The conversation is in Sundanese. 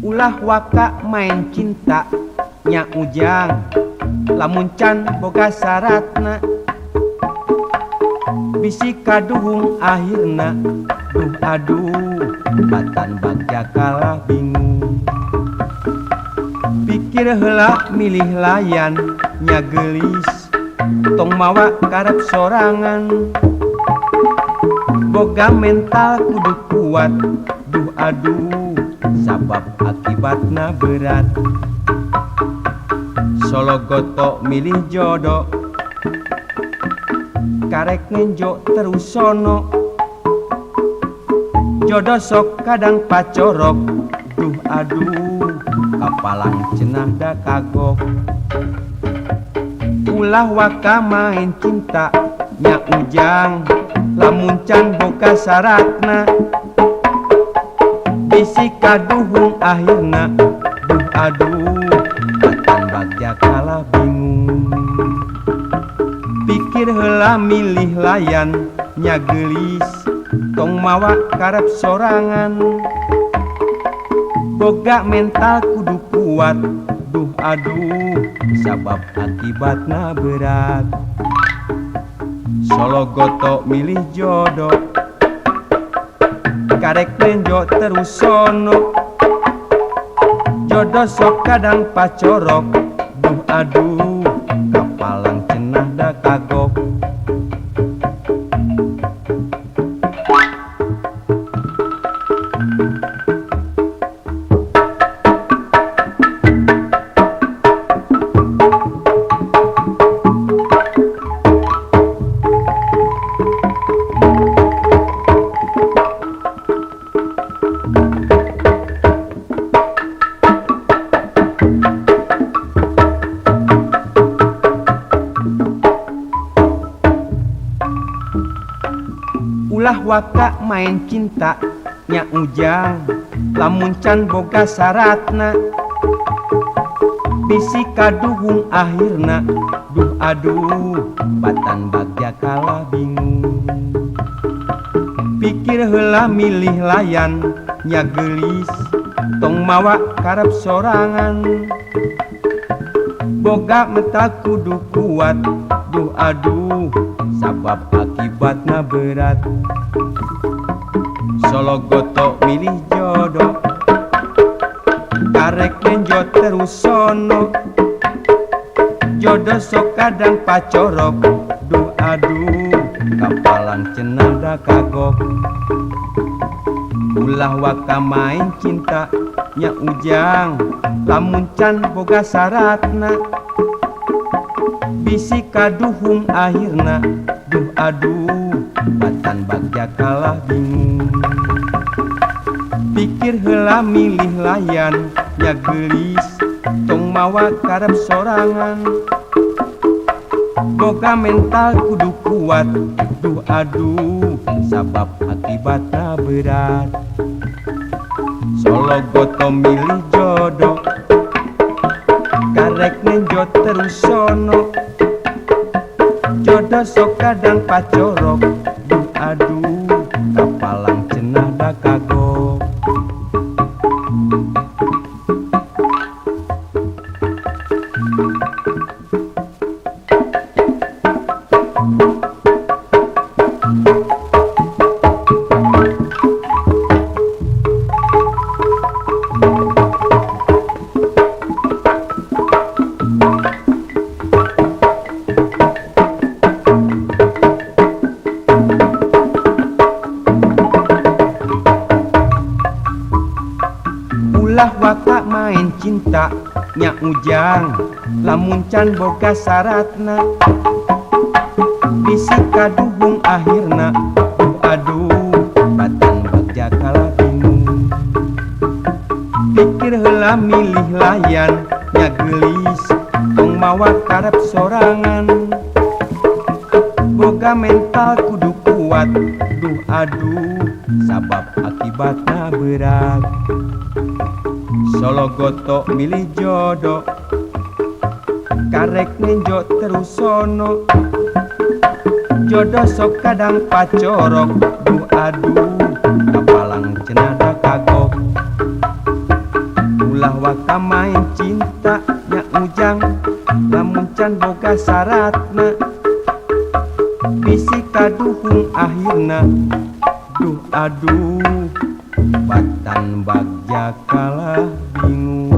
Ulah waka main cinta nya ujang lamun can boga syaratna bisi kaduhung akhirna duh aduh batan bagja kalah bingung pikir heula milih layan nya geulis tong mawa karep sorangan boga mental kudu kuat duh aduh sabab akibatna berat solo goto milih jodoh karek ngenjo terus sono jodoh sok kadang pacorok duh aduh kapalang cenah da kagok ulah waka main cinta nya ujang lamun can boga syaratna bisi kaduhung akhirna duh aduh batan bagja kalah bingung pikir heula milih layan nya geulis tong mawa karep sorangan boga mental kudu kuat duh aduh sabab akibatna berat solo goto milih jodoh karek menjo terus sono jodoh sok kadang pacorok duh aduh kapalang cenah da kagok ulah waka main cinta nya ujang lamun can boga syaratna bisi kaduhung akhirna duh aduh batan bagja kalah bingung pikir heula milih layan nya geulis tong mawa karep sorangan boga mental kudu kuat duh aduh sabab akibatna berat solo goto milih jodoh karek menjo terus sono jodoh sok kadang pacorok duh aduh kapalang cenah da kagok ulah waka main cinta nya ujang lamun can boga syaratna bisi kaduhung akhirna duh aduh batan bagja kalah bingung pikir heula milih layan nya geulis tong mawa karep sorangan boga mental kudu kuat duh aduh sabab akibatna berat solo goto milih jodoh karek nenjo terus sono jodoh sok kadang pacorok duh aduh kapalang cenah da kagok ulah waka main cinta nya ujang lamun can boga syaratna bisi kaduhung akhirna duh aduh batan bagja kalah bingung pikir heula milih layan nya nya gelis tong mawa karep sorangan boga mental kudu kuat duh aduh sabab akibatna berat Solo goto milih jodoh karek ninjo terus sono jodoh sok kadang pacorok duh aduh kapalang cenada kagok ulah waka main cinta nya ujang lamun can boga syaratna bisi kaduhung akhirna duh aduh batan bagja kalah bingung